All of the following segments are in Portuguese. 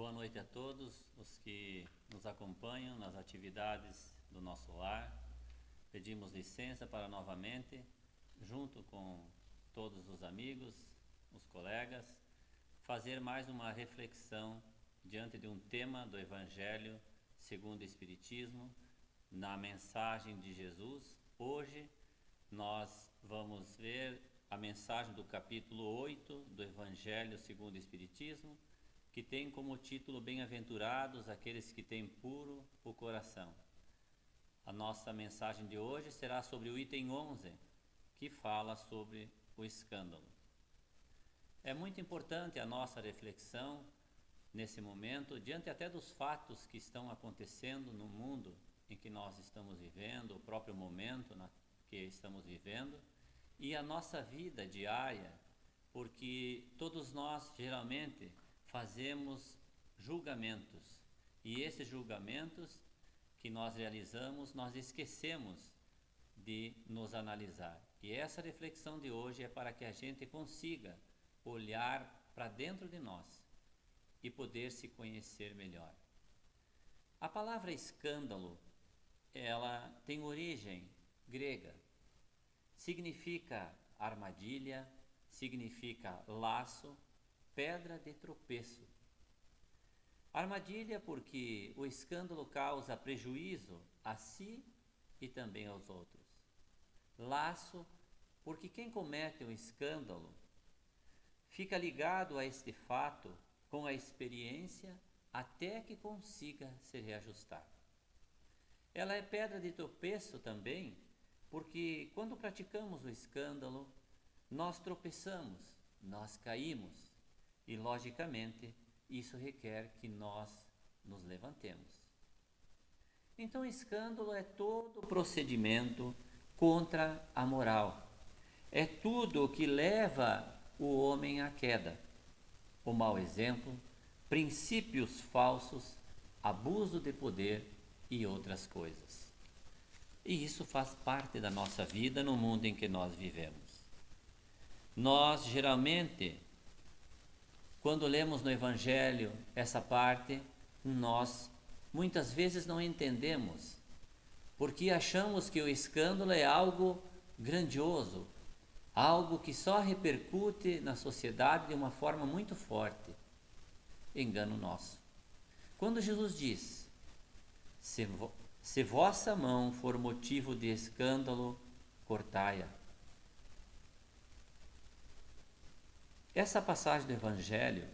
Boa noite a todos os que nos acompanham nas atividades do nosso lar. Pedimos licença para novamente, junto com todos os amigos, os colegas, fazer mais uma reflexão diante de um tema do Evangelho segundo o Espiritismo, na mensagem de Jesus. Hoje nós vamos ver a mensagem do capítulo 8 do Evangelho segundo o Espiritismo, que tem como título Bem-aventurados aqueles que têm puro o coração. A nossa mensagem de hoje será sobre o item 11, que fala sobre o escândalo. É muito importante a nossa reflexão nesse momento, diante até dos fatos que estão acontecendo no mundo em que nós estamos vivendo, o próprio momento que estamos vivendo, e a nossa vida diária, porque todos nós geralmente fazemos julgamentos, e esses julgamentos que nós realizamos, nós esquecemos de nos analisar. E essa reflexão de hoje é para que a gente consiga olhar para dentro de nós e poder se conhecer melhor. A palavra escândalo, ela tem origem grega, significa armadilha, significa laço, pedra de tropeço. Armadilha porque o escândalo causa prejuízo a si e também aos outros. Laço porque quem comete um escândalo fica ligado a este fato com a experiência até que consiga se reajustar. Ela é pedra de tropeço também porque quando praticamos o escândalo, nós tropeçamos, nós caímos. E, logicamente, isso requer que nós nos levantemos. Então, o escândalo é todo o procedimento contra a moral. É tudo o que leva o homem à queda. O mau exemplo, princípios falsos, abuso de poder e outras coisas. E isso faz parte da nossa vida no mundo em que nós vivemos. Nós, geralmente, quando lemos no Evangelho essa parte, nós muitas vezes não entendemos, porque achamos que o escândalo é algo grandioso, algo que só repercute na sociedade de uma forma muito forte. Engano nosso. Quando Jesus diz, se vossa mão for motivo de escândalo, cortai-a. Essa passagem do Evangelho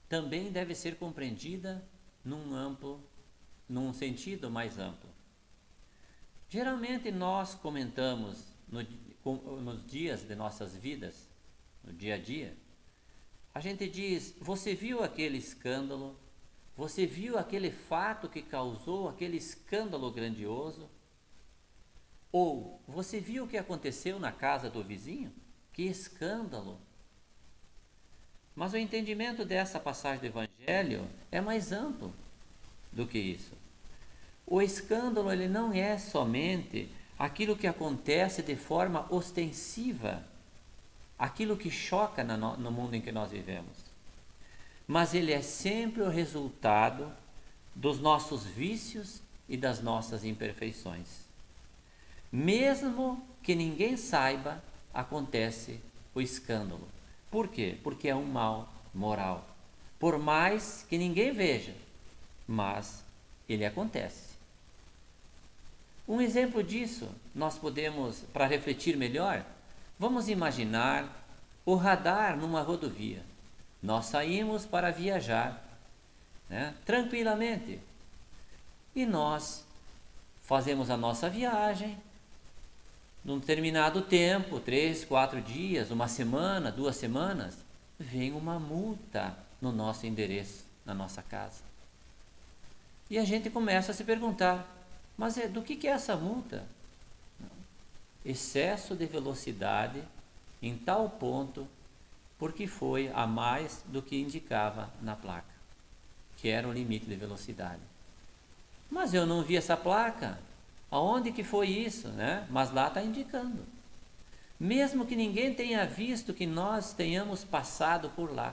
também deve ser compreendida num sentido mais amplo. Geralmente nós comentamos nos dias de nossas vidas, no dia a dia, a gente diz, você viu aquele escândalo? Você viu aquele fato que causou aquele escândalo grandioso? Ou, você viu o que aconteceu na casa do vizinho? Que escândalo! Mas o entendimento dessa passagem do Evangelho é mais amplo do que isso. O escândalo ele não é somente aquilo que acontece de forma ostensiva, aquilo que choca no mundo em que nós vivemos, mas ele é sempre o resultado dos nossos vícios e das nossas imperfeições. Mesmo que ninguém saiba, acontece o escândalo. Por quê? Porque é um mal moral. Por mais que ninguém veja, mas ele acontece. Um exemplo disso, nós podemos, para refletir melhor, vamos imaginar o radar numa rodovia. Nós saímos para viajar, tranquilamente. E nós fazemos a nossa viagem. Num determinado tempo, 3, 4 dias, uma semana, 2 semanas, vem uma multa no nosso endereço, na nossa casa. E a gente começa a se perguntar, mas do que é essa multa? Excesso de velocidade em tal ponto, porque foi a mais do que indicava na placa, que era o limite de velocidade. Mas eu não vi essa placa. Aonde que foi isso, Mas lá está indicando. Mesmo que ninguém tenha visto que nós tenhamos passado por lá.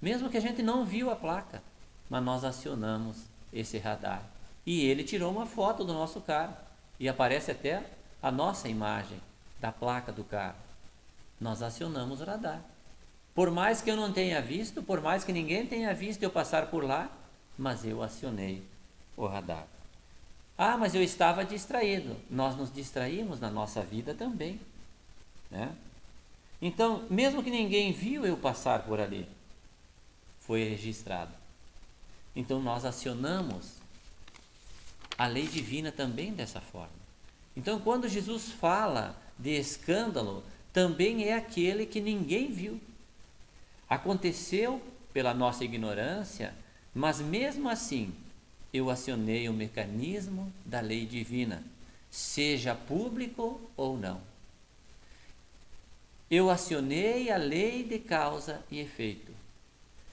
mesmo que a gente não viu a placa, mas nós acionamos esse radar. E ele tirou uma foto do nosso carro e aparece até a nossa imagem da placa do carro. Nós acionamos o radar. Por mais que eu não tenha visto, por mais que ninguém tenha visto eu passar por lá, mas eu acionei o radar. Ah, mas eu estava distraído. Nós nos distraímos na nossa vida também, né? Então, mesmo que ninguém viu eu passar por ali, foi registrado. Então, nós acionamos a lei divina também dessa forma. Então, quando Jesus fala de escândalo, também é aquele que ninguém viu. Aconteceu pela nossa ignorância, mas mesmo assim, eu acionei o mecanismo da lei divina, seja público ou não. Eu acionei a lei de causa e efeito.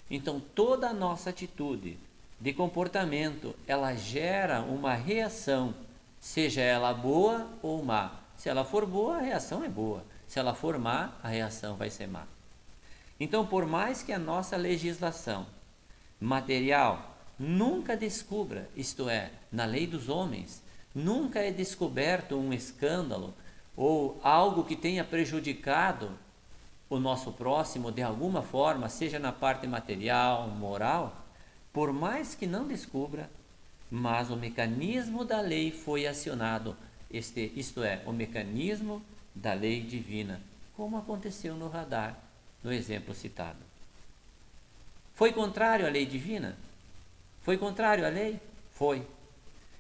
Então, toda a nossa atitude de comportamento, ela gera uma reação, seja ela boa ou má. Se ela for boa, a reação é boa. Se ela for má, a reação vai ser má. Então, por mais que a nossa legislação material nunca descubra, isto é, na lei dos homens, nunca é descoberto um escândalo ou algo que tenha prejudicado o nosso próximo de alguma forma, seja na parte material, moral, por mais que não descubra, mas o mecanismo da lei foi acionado, isto é, o mecanismo da lei divina, como aconteceu no radar, no exemplo citado. Foi contrário à lei divina? Foi contrário à lei? Foi.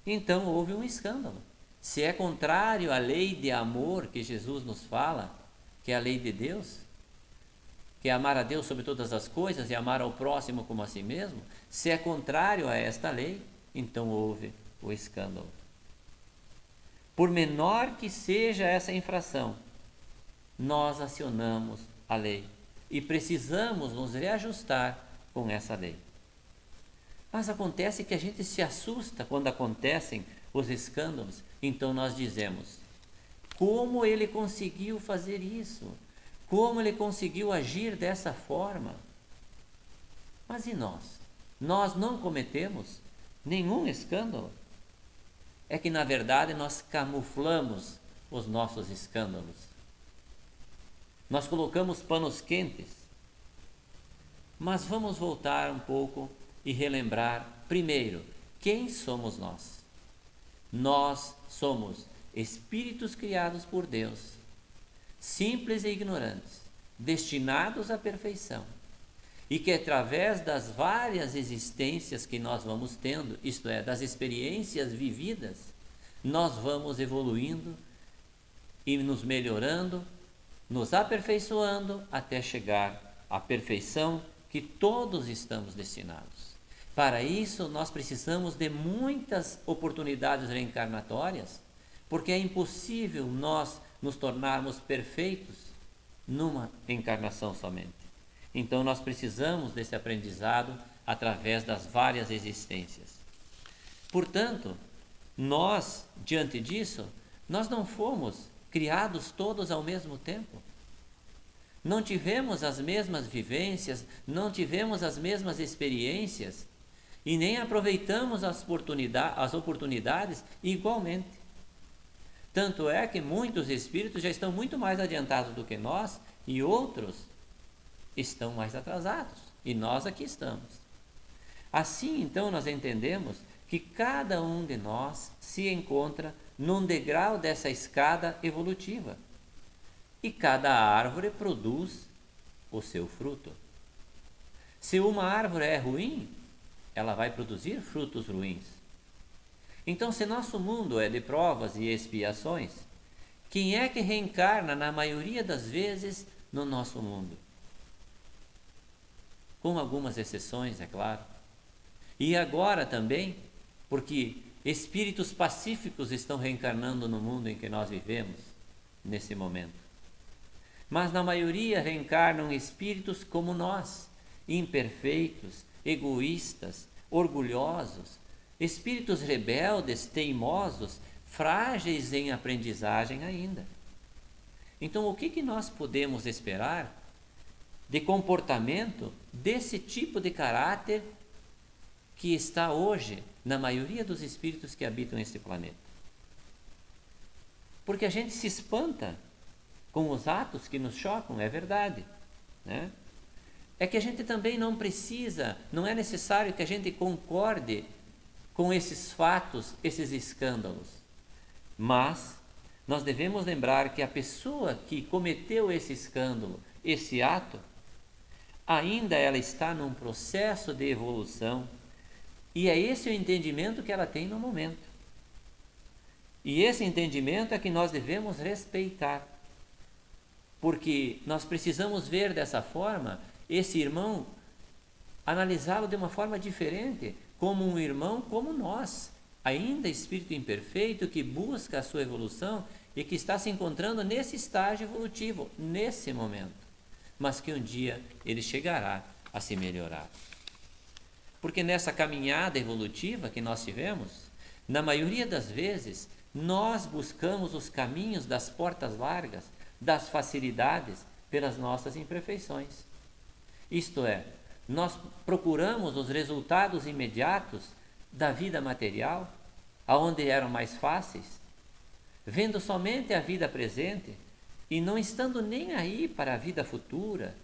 Então houve um escândalo. Se é contrário à lei de amor que Jesus nos fala, que é a lei de Deus, que é amar a Deus sobre todas as coisas e amar ao próximo como a si mesmo, se é contrário a esta lei, então houve o escândalo. Por menor que seja essa infração, nós acionamos a lei e precisamos nos reajustar com essa lei. Mas acontece que a gente se assusta quando acontecem os escândalos, então nós dizemos: como ele conseguiu fazer isso? Como ele conseguiu agir dessa forma? Mas e nós? Nós não cometemos nenhum escândalo? É que na verdade nós camuflamos os nossos escândalos. Nós colocamos panos quentes. Mas vamos voltar um pouco e relembrar, primeiro, quem somos nós? Nós somos espíritos criados por Deus, simples e ignorantes, destinados à perfeição, e que através das várias existências que nós vamos tendo, isto é, das experiências vividas, nós vamos evoluindo e nos melhorando, nos aperfeiçoando até chegar à perfeição que todos estamos destinados. Para isso, nós precisamos de muitas oportunidades reencarnatórias, porque é impossível nós nos tornarmos perfeitos numa encarnação somente. Então, nós precisamos desse aprendizado através das várias existências. Portanto, nós, diante disso, nós não fomos criados todos ao mesmo tempo. Não tivemos as mesmas vivências, não tivemos as mesmas experiências e nem aproveitamos as oportunidades igualmente. Tanto é que muitos espíritos já estão muito mais adiantados do que nós e outros estão mais atrasados. E nós aqui estamos. Assim, então, nós entendemos que cada um de nós se encontra num degrau dessa escada evolutiva. E cada árvore produz o seu fruto. Se uma árvore é ruim, ela vai produzir frutos ruins. Então, se nosso mundo é de provas e expiações, quem é que reencarna na maioria das vezes no nosso mundo? Com algumas exceções, é claro. E agora também, porque espíritos pacíficos estão reencarnando no mundo em que nós vivemos, nesse momento. Mas na maioria reencarnam espíritos como nós, imperfeitos, egoístas, orgulhosos, espíritos rebeldes, teimosos, frágeis em aprendizagem ainda. Então, o que nós podemos esperar de comportamento desse tipo de caráter que está hoje na maioria dos espíritos que habitam este planeta. Porque a gente se espanta com os atos que nos chocam, é verdade, né? É que a gente também não precisa, não é necessário que a gente concorde com esses fatos, esses escândalos. Mas nós devemos lembrar que a pessoa que cometeu esse escândalo, esse ato, ainda ela está num processo de evolução, e é esse o entendimento que ela tem no momento. E esse entendimento é que nós devemos respeitar, porque nós precisamos ver dessa forma esse irmão, analisá-lo de uma forma diferente, como um irmão como nós, ainda espírito imperfeito que busca a sua evolução e que está se encontrando nesse estágio evolutivo, nesse momento, mas que um dia ele chegará a se melhorar. Porque nessa caminhada evolutiva que nós tivemos, na maioria das vezes, nós buscamos os caminhos das portas largas, das facilidades, pelas nossas imperfeições. Isto é, nós procuramos os resultados imediatos da vida material, aonde eram mais fáceis, vendo somente a vida presente e não estando nem aí para a vida futura.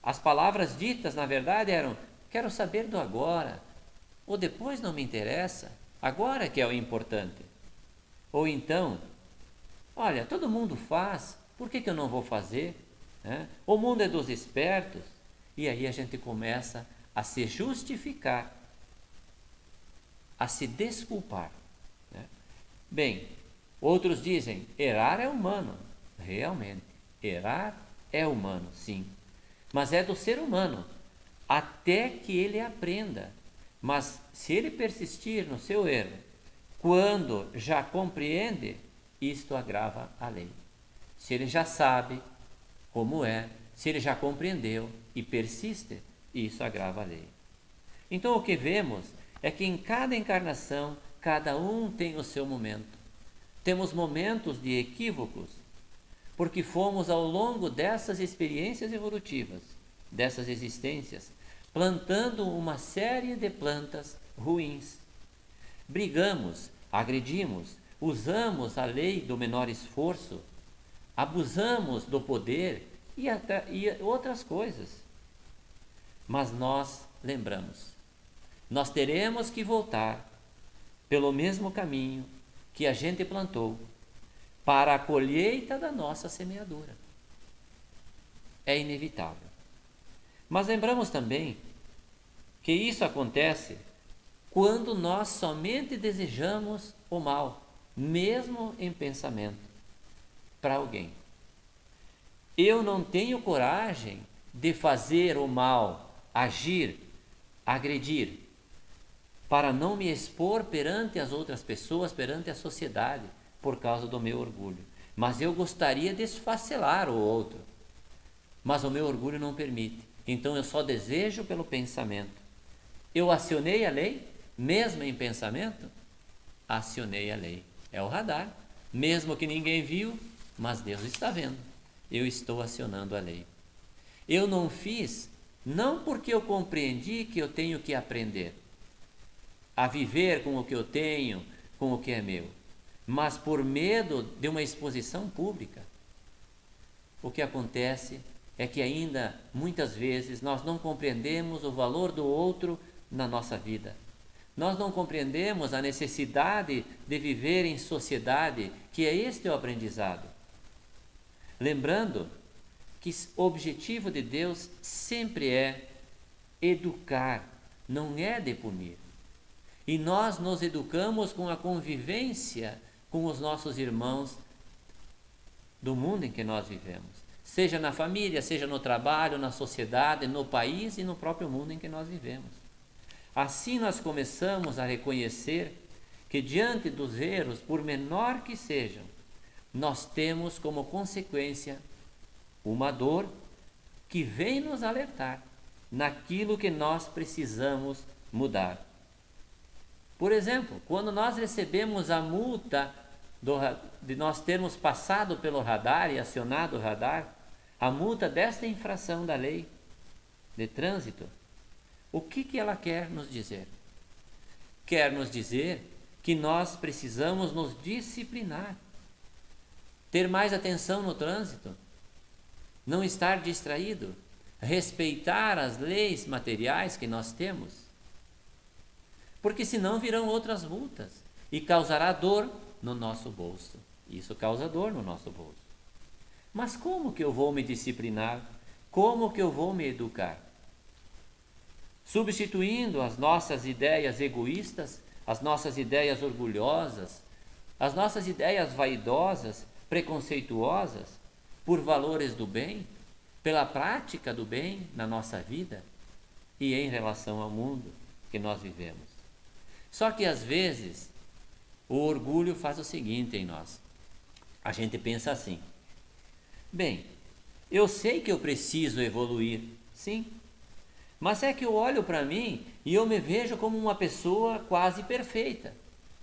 As palavras ditas, na verdade, eram: quero saber do agora, o depois não me interessa, agora que é o importante. Ou então, olha, todo mundo faz, por que eu não vou fazer? O mundo é dos espertos. E aí a gente começa a se justificar, a se desculpar. Bem, outros dizem: errar é humano. Realmente, errar é humano, sim. Mas é do ser humano, até que ele aprenda. Mas se ele persistir no seu erro, quando já compreende, isto agrava a lei. Se ele já sabe como é, se ele já compreendeu e persiste, isso agrava a lei. Então o que vemos é que em cada encarnação, cada um tem o seu momento. Temos momentos de equívocos, porque fomos ao longo dessas experiências evolutivas, dessas existências, plantando uma série de plantas ruins. Brigamos, agredimos, usamos a lei do menor esforço, abusamos do poder e outras coisas. Mas nós lembramos, nós teremos que voltar pelo mesmo caminho que a gente plantou para a colheita da nossa semeadura. É inevitável. Mas lembramos também que isso acontece quando nós somente desejamos o mal, mesmo em pensamento, para alguém. Eu não tenho coragem de fazer o mal, agir, agredir, para não me expor perante as outras pessoas, perante a sociedade, por causa do meu orgulho. Mas eu gostaria de esfacelar o outro, mas o meu orgulho não permite. Então eu só desejo pelo pensamento. Eu acionei a lei, mesmo em pensamento? Acionei a lei. É o radar, mesmo que ninguém viu, mas Deus está vendo. Eu estou acionando a lei. Eu não fiz, não porque eu compreendi que eu tenho que aprender a viver com o que eu tenho, com o que é meu, mas por medo de uma exposição pública. O que acontece é que ainda, muitas vezes, nós não compreendemos o valor do outro na nossa vida. Nós não compreendemos a necessidade de viver em sociedade, que é este o aprendizado. Lembrando que o objetivo de Deus sempre é educar, não é de punir. E nós nos educamos com a convivência com os nossos irmãos do mundo em que nós vivemos. Seja na família, seja no trabalho, na sociedade, no país e no próprio mundo em que nós vivemos. Assim nós começamos a reconhecer que diante dos erros, por menor que sejam, nós temos como consequência uma dor que vem nos alertar naquilo que nós precisamos mudar. Por exemplo, quando nós recebemos a multa de nós termos passado pelo radar e acionado o radar, a multa desta infração da lei de trânsito, o que ela quer nos dizer? Quer nos dizer que nós precisamos nos disciplinar, ter mais atenção no trânsito, não estar distraído, respeitar as leis materiais que nós temos, porque senão virão outras multas e causará dor no nosso bolso. Isso causa dor no nosso bolso. Mas como que eu vou me disciplinar? Como que eu vou me educar? Substituindo as nossas ideias egoístas, as nossas ideias orgulhosas, as nossas ideias vaidosas, preconceituosas, por valores do bem, pela prática do bem na nossa vida e em relação ao mundo que nós vivemos. Só que às vezes o orgulho faz o seguinte em nós. A gente pensa assim: bem, eu sei que eu preciso evoluir, sim, mas é que eu olho para mim e eu me vejo como uma pessoa quase perfeita.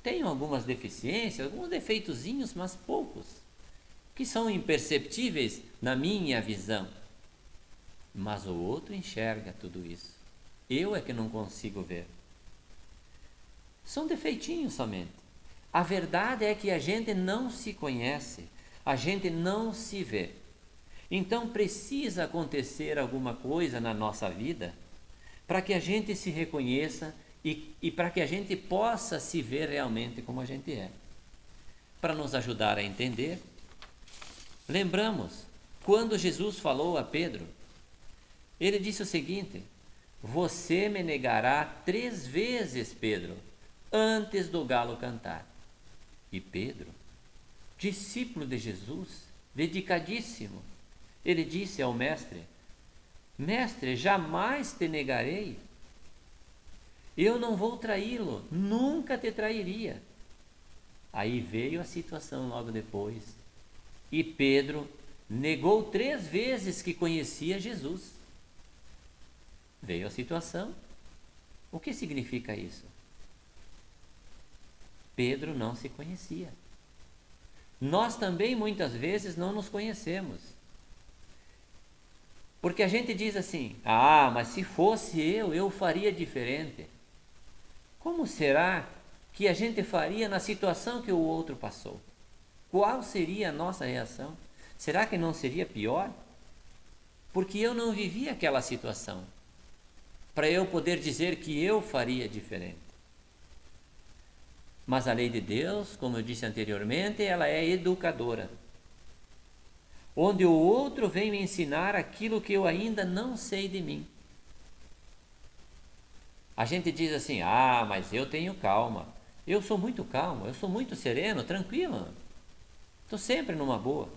Tenho algumas deficiências, alguns defeitozinhos, mas poucos, que são imperceptíveis na minha visão. Mas o outro enxerga tudo isso. Eu é que não consigo ver. São defeitinhos somente. A verdade é que a gente não se conhece, a gente não se vê. Então precisa acontecer alguma coisa na nossa vida para que a gente se reconheça e para que a gente possa se ver realmente como a gente é. Para nos ajudar a entender, lembramos quando Jesus falou a Pedro, ele disse o seguinte: você me negará 3 vezes, Pedro, antes do galo cantar. E Pedro, discípulo de Jesus, dedicadíssimo, ele disse ao mestre: mestre, jamais te negarei. Eu não vou traí-lo, nunca te trairia. Aí veio a situação logo depois. E Pedro negou 3 vezes que conhecia Jesus. Veio a situação. O que significa isso? Pedro não se conhecia. Nós também muitas vezes não nos conhecemos. Porque a gente diz assim: ah, mas se fosse eu faria diferente. Como será que a gente faria na situação que o outro passou? Qual seria a nossa reação? Será que não seria pior? Porque eu não vivi aquela situação, para eu poder dizer que eu faria diferente. Mas a lei de Deus, como eu disse anteriormente, ela é educadora, onde o outro vem me ensinar aquilo que eu ainda não sei de mim. A gente diz assim: ah, mas eu tenho calma, eu sou muito calmo, eu sou muito sereno, tranquilo, estou sempre numa boa.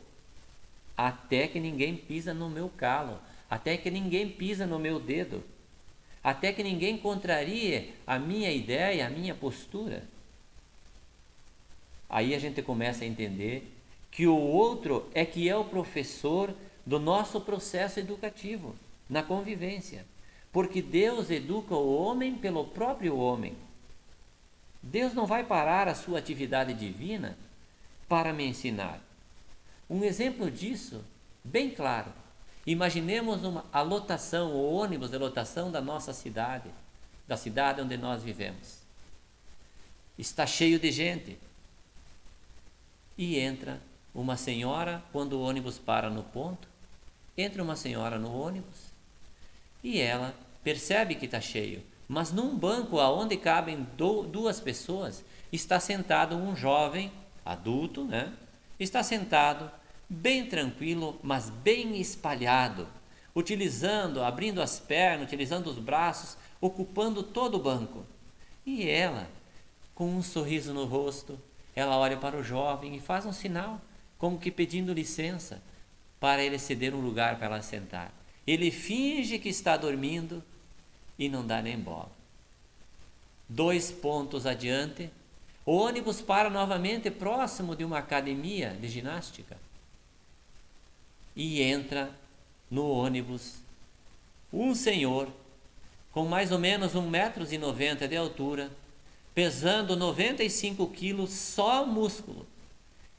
Até que ninguém pisa no meu calo, até que ninguém pisa no meu dedo, até que ninguém contrarie a minha ideia, a minha postura. Aí a gente começa a entender que o outro é que é o professor do nosso processo educativo, na convivência. Porque Deus educa o homem pelo próprio homem. Deus não vai parar a sua atividade divina para me ensinar. Um exemplo disso, bem claro. Imaginemos a lotação, o ônibus de lotação da nossa cidade, da cidade onde nós vivemos. Está cheio de gente. E entra uma senhora, quando o ônibus para no ponto, entra uma senhora no ônibus e ela percebe que está cheio, mas num banco aonde cabem 2 pessoas, está sentado um jovem, adulto, né? Está sentado, bem tranquilo, mas bem espalhado, abrindo as pernas, utilizando os braços, ocupando todo o banco. E ela, com um sorriso no rosto, ela olha para o jovem e faz um sinal, como que pedindo licença, para ele ceder um lugar para ela sentar. Ele finge que está dormindo e não dá nem bola. 2 pontos adiante, o ônibus para novamente próximo de uma academia de ginástica. E entra no ônibus um senhor com mais ou menos 1,90 m de altura, pesando 95 quilos só músculo.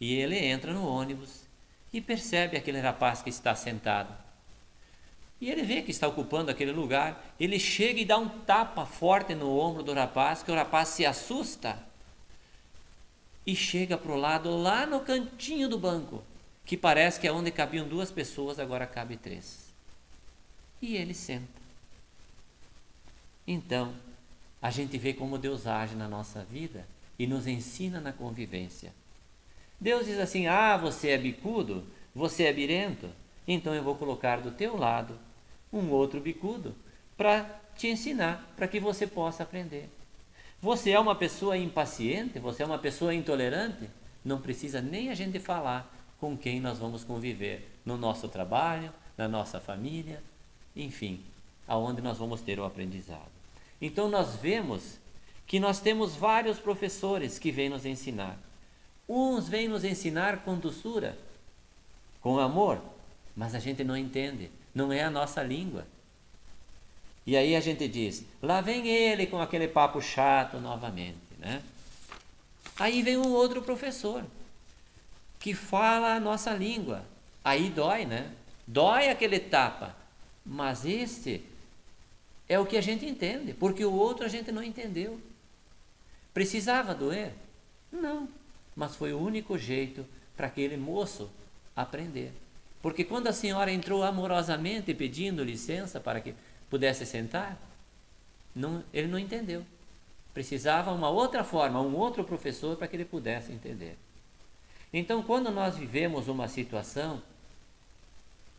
E ele entra no ônibus e percebe aquele rapaz que está sentado. E ele vê que está ocupando aquele lugar. Ele chega e dá um tapa forte no ombro do rapaz, que o rapaz se assusta e chega para o lado, lá no cantinho do banco, que parece que é onde cabiam 2 pessoas, agora cabe 3. E ele senta. Então, a gente vê como Deus age na nossa vida e nos ensina na convivência. Deus diz assim: você é bicudo, você é birento, então eu vou colocar do teu lado um outro bicudo para te ensinar, para que você possa aprender. Você é uma pessoa impaciente, você é uma pessoa intolerante, não precisa nem a gente falar com quem nós vamos conviver no nosso trabalho, na nossa família, enfim, aonde nós vamos ter o aprendizado. Então nós vemos que nós temos vários professores que vêm nos ensinar. Uns vêm nos ensinar com doçura, com amor, mas a gente não entende, não é a nossa língua. E aí a gente diz: lá vem ele com aquele papo chato novamente, né? Aí vem um outro professor que fala a nossa língua. Aí dói, né? Dói aquele tapa. Mas este é o que a gente entende, porque o outro a gente não entendeu. Precisava doer? Não, mas foi o único jeito para aquele moço aprender. Porque quando a senhora entrou amorosamente pedindo licença para que pudesse sentar, ele não entendeu. Precisava uma outra forma, um outro professor para que ele pudesse entender. Então, quando nós vivemos uma situação,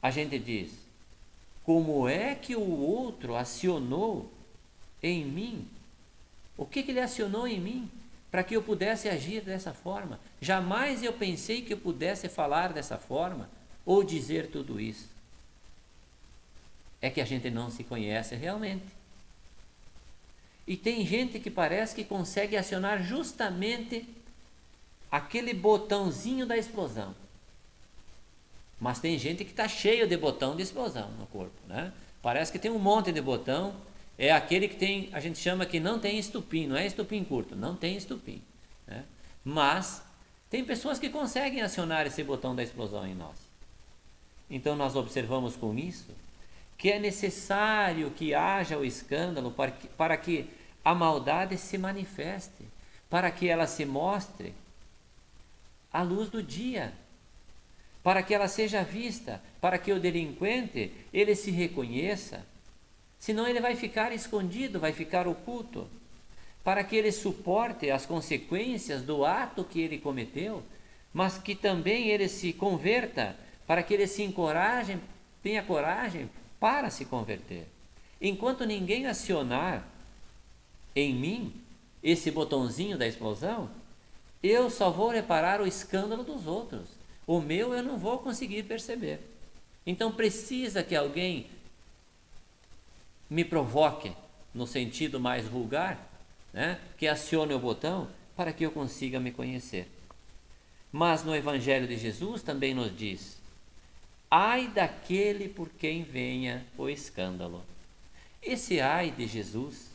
a gente diz: como é que o outro acionou em mim? O que ele acionou em mim para que eu pudesse agir dessa forma? Jamais eu pensei que eu pudesse falar dessa forma ou dizer tudo isso. É que a gente não se conhece realmente. E tem gente que parece que consegue acionar justamente aquele botãozinho da explosão. Mas tem gente que está cheio de botão de explosão no corpo, né? Parece que tem um monte de botão. É aquele que tem, a gente chama que não tem estupim, não é estupim curto, não tem estupim, né? Mas tem pessoas que conseguem acionar esse botão da explosão em nós. Então nós observamos com isso que é necessário que haja o escândalo para que a maldade se manifeste, para que ela se mostre à luz do dia, para que ela seja vista, para que o delinquente ele se reconheça. Senão ele vai ficar escondido, vai ficar oculto, para que ele suporte as consequências do ato que ele cometeu, mas que também ele se converta, para que ele se encoraje, tenha coragem para se converter. Enquanto ninguém acionar em mim esse botãozinho da explosão, eu só vou reparar o escândalo dos outros. O meu eu não vou conseguir perceber. Então precisa que alguém me provoque, no sentido mais vulgar, né? Que acione o botão para que eu consiga me conhecer. Mas no Evangelho de Jesus também nos diz: ai daquele por quem venha o escândalo. Esse ai de Jesus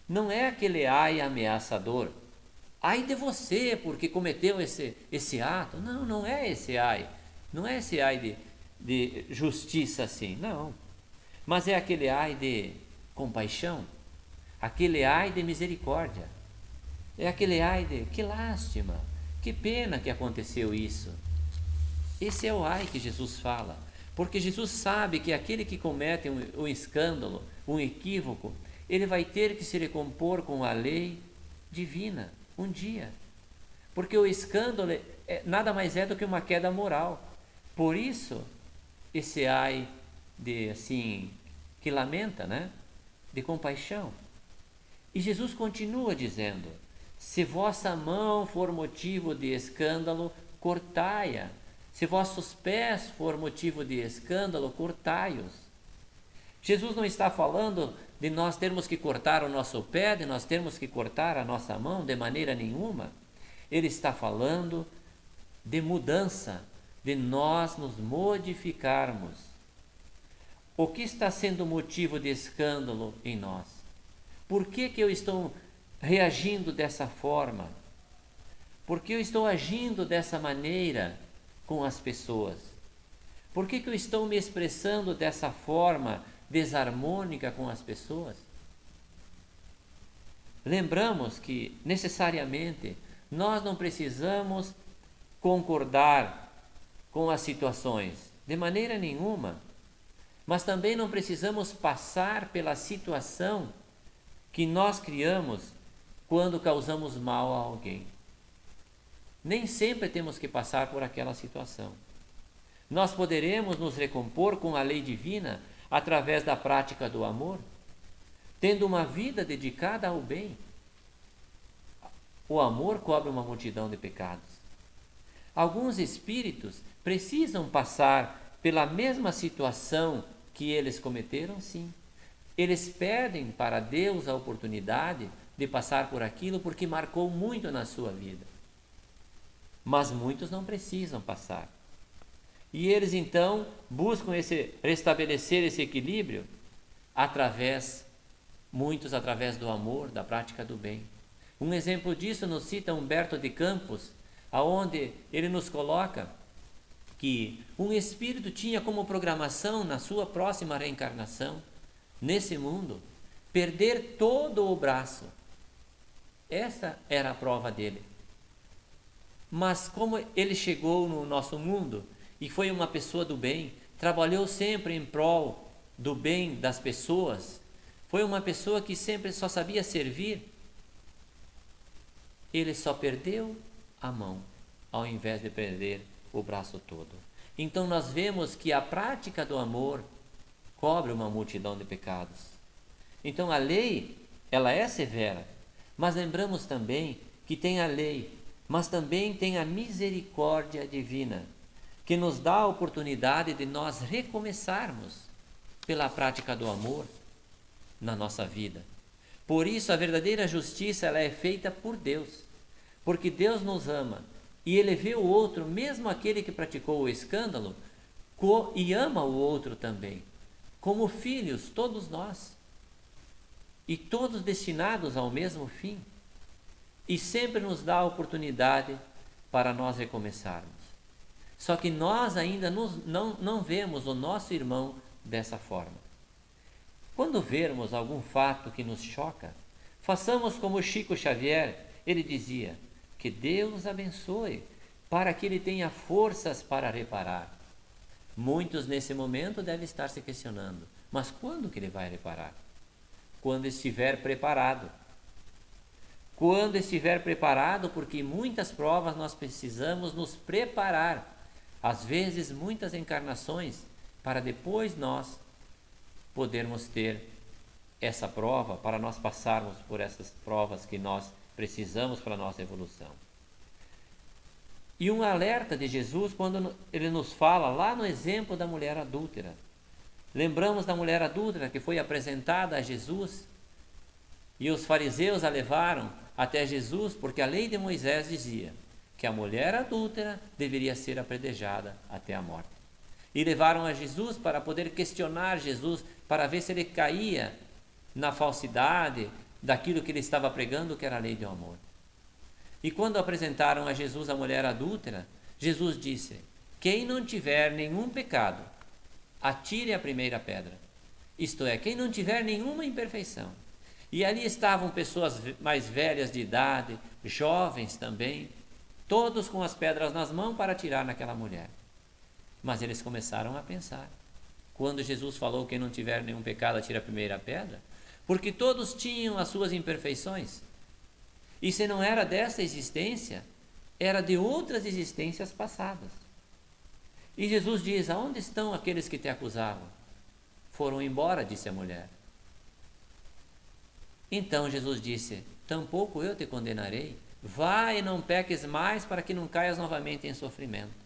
não é aquele ai ameaçador. Ai de você porque cometeu esse ato. Não, não é esse ai. Não é esse ai de justiça assim, não. Mas é aquele ai de compaixão, aquele ai de misericórdia. É aquele ai de que lástima, que pena que aconteceu isso. Esse é o ai que Jesus fala, porque Jesus sabe que aquele que comete um escândalo, um equívoco, ele vai ter que se recompor com a lei divina um dia, porque o escândalo nada mais é do que uma queda moral. Por isso, esse ai de assim, que lamenta, né? De compaixão. E Jesus continua dizendo: se vossa mão for motivo de escândalo, cortai-a. Se vossos pés for motivo de escândalo, cortai-os. Jesus não está falando de nós termos que cortar o nosso pé, de nós termos que cortar a nossa mão, de maneira nenhuma. Ele está falando de mudança, de nós nos modificarmos. O que está sendo motivo de escândalo em nós? Por que eu estou reagindo dessa forma? Por que eu estou agindo dessa maneira com as pessoas? Por que eu estou me expressando dessa forma desarmônica com as pessoas? Lembramos que, necessariamente, nós não precisamos concordar com as situações, de maneira nenhuma, mas também não precisamos passar pela situação que nós criamos quando causamos mal a alguém. Nem sempre temos que passar por aquela situação. Nós poderemos nos recompor com a lei divina através da prática do amor, tendo uma vida dedicada ao bem. O amor cobre uma multidão de pecados. Alguns espíritos precisam passar pela mesma situação que eles cometeram, sim. Eles pedem para Deus a oportunidade de passar por aquilo porque marcou muito na sua vida. Mas muitos não precisam passar. E eles então buscam restabelecer esse equilíbrio muitos através do amor, da prática do bem. Um exemplo disso nos cita Humberto de Campos, aonde ele nos coloca que um espírito tinha como programação na sua próxima reencarnação, nesse mundo, perder todo o braço. Essa era a prova dele. Mas como ele chegou no nosso mundo e foi uma pessoa do bem, trabalhou sempre em prol do bem das pessoas, foi uma pessoa que sempre só sabia servir, ele só perdeu a mão, ao invés de perder o braço todo. Então nós vemos que a prática do amor cobre uma multidão de pecados. Então a lei, ela é severa, mas lembramos também que tem a lei, mas também tem a misericórdia divina, que nos dá a oportunidade de nós recomeçarmos pela prática do amor na nossa vida. Por isso a verdadeira justiça, ela é feita por Deus, porque Deus nos ama e Ele vê o outro, mesmo aquele que praticou o escândalo, e ama o outro também, como filhos, todos nós, e todos destinados ao mesmo fim, e sempre nos dá a oportunidade para nós recomeçarmos. Só que nós ainda não vemos o nosso irmão dessa forma. Quando vermos algum fato que nos choca, façamos como Chico Xavier, ele dizia: que Deus abençoe, para que ele tenha forças para reparar. Muitos nesse momento devem estar se questionando, mas quando que ele vai reparar? Quando estiver preparado. Quando estiver preparado, porque muitas provas nós precisamos nos preparar, às vezes muitas encarnações, para depois nós podermos ter essa prova, para nós passarmos por essas provas que nós precisamos para a nossa evolução. E um alerta de Jesus quando ele nos fala lá no exemplo da mulher adúltera. Lembramos da mulher adúltera que foi apresentada a Jesus e os fariseus a levaram até Jesus porque a lei de Moisés dizia que a mulher adúltera deveria ser apedrejada até a morte. E levaram a Jesus para poder questionar Jesus, para ver se ele caía na falsidade daquilo que ele estava pregando, que era a lei do amor. E quando apresentaram a Jesus a mulher adúltera, Jesus disse: quem não tiver nenhum pecado, atire a primeira pedra. Isto é, quem não tiver nenhuma imperfeição. E ali estavam pessoas mais velhas de idade, jovens também, todos com as pedras nas mãos para atirar naquela mulher. Mas eles começaram a pensar. Quando Jesus falou: quem não tiver nenhum pecado, atire a primeira pedra, porque todos tinham as suas imperfeições. E se não era dessa existência, era de outras existências passadas. E Jesus diz: aonde estão aqueles que te acusavam? Foram embora, disse a mulher. Então Jesus disse: tampouco eu te condenarei. Vá e não peques mais, para que não caias novamente em sofrimento.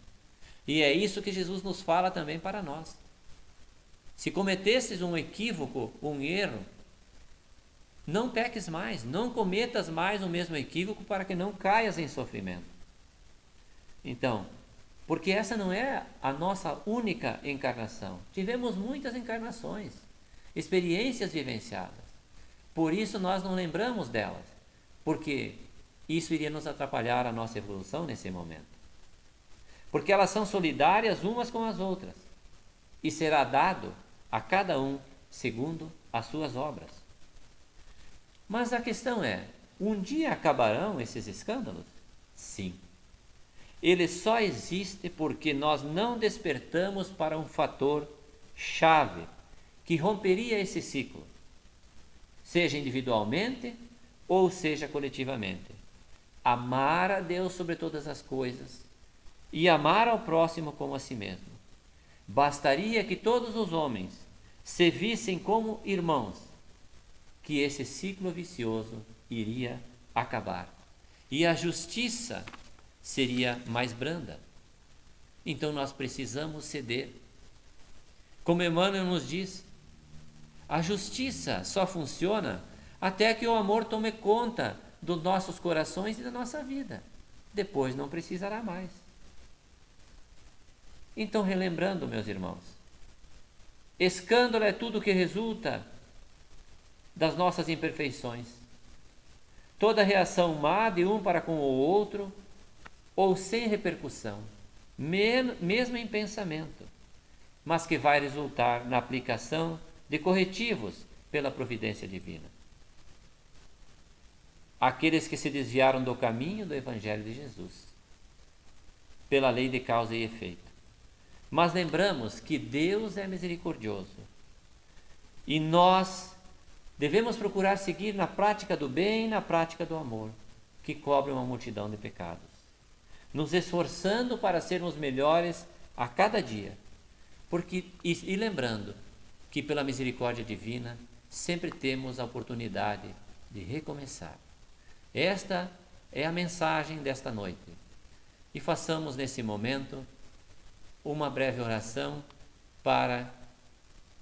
E é isso que Jesus nos fala também para nós. Se cometesses um equívoco, um erro, não peques mais, não cometas mais o mesmo equívoco, para que não caias em sofrimento. Então, porque essa não é a nossa única encarnação. Tivemos muitas encarnações, experiências vivenciadas. Por isso nós não lembramos delas, porque isso iria nos atrapalhar a nossa evolução nesse momento. porque elas são solidárias umas com as outras, e será dado a cada um segundo as suas obras. Mas a questão é, um dia acabarão esses escândalos? Sim. Eles só existem porque nós não despertamos para um fator chave que romperia esse ciclo, seja individualmente ou seja coletivamente. Amar a Deus sobre todas as coisas e amar ao próximo como a si mesmo. Bastaria que todos os homens se vissem como irmãos, que esse ciclo vicioso iria acabar e a justiça seria mais branda. Então nós precisamos ceder. Como Emmanuel nos diz, a justiça só funciona até que o amor tome conta dos nossos corações e da nossa vida. Depois não precisará mais. Então, relembrando, meus irmãos, escândalo é tudo que resulta das nossas imperfeições. Toda reação má de um para com o outro, ou sem repercussão, mesmo em pensamento, mas que vai resultar na aplicação de corretivos pela providência divina. Aqueles que se desviaram do caminho do Evangelho de Jesus, pela lei de causa e efeito. Mas lembramos que Deus é misericordioso e nós devemos procurar seguir na prática do bem e na prática do amor, que cobre uma multidão de pecados, nos esforçando para sermos melhores a cada dia, e lembrando que pela misericórdia divina sempre temos a oportunidade de recomeçar. Esta é a mensagem desta noite. E façamos nesse momento uma breve oração para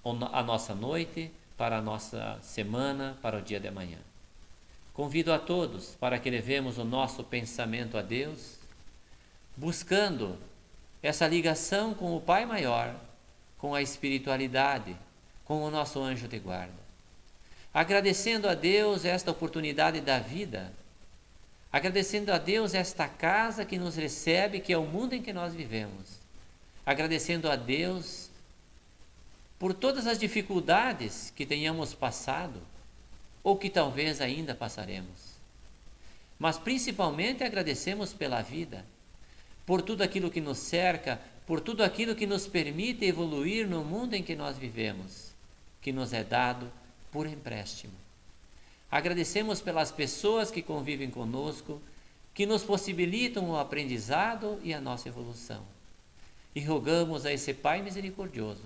a nossa noite, para a nossa semana, para o dia de amanhã. Convido a todos para que levemos o nosso pensamento a Deus, buscando essa ligação com o Pai Maior, com a espiritualidade, com o nosso anjo de guarda. Agradecendo a Deus esta oportunidade da vida, agradecendo a Deus esta casa que nos recebe, que é o mundo em que nós vivemos, agradecendo a Deus por todas as dificuldades que tenhamos passado ou que talvez ainda passaremos. Mas principalmente agradecemos pela vida, por tudo aquilo que nos cerca, por tudo aquilo que nos permite evoluir no mundo em que nós vivemos, que nos é dado por empréstimo. Agradecemos pelas pessoas que convivem conosco, que nos possibilitam o aprendizado e a nossa evolução. E rogamos a esse Pai misericordioso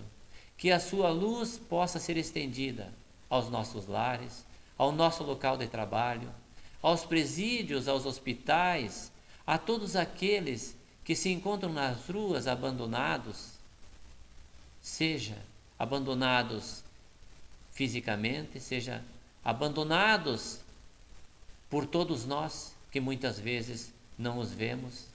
que a sua luz possa ser estendida aos nossos lares, ao nosso local de trabalho, aos presídios, aos hospitais, a todos aqueles que se encontram nas ruas abandonados, seja abandonados fisicamente, seja abandonados por todos nós que muitas vezes não os vemos,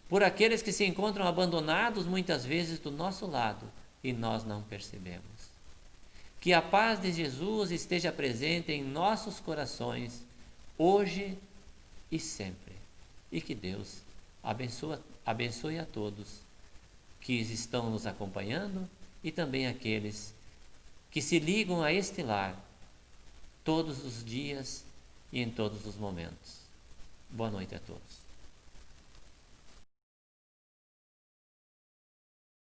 por aqueles que se encontram abandonados muitas vezes do nosso lado e nós não percebemos. Que a paz de Jesus esteja presente em nossos corações, hoje e sempre. E que Deus abençoe a todos que estão nos acompanhando e também aqueles que se ligam a este lar todos os dias e em todos os momentos. Boa noite a todos.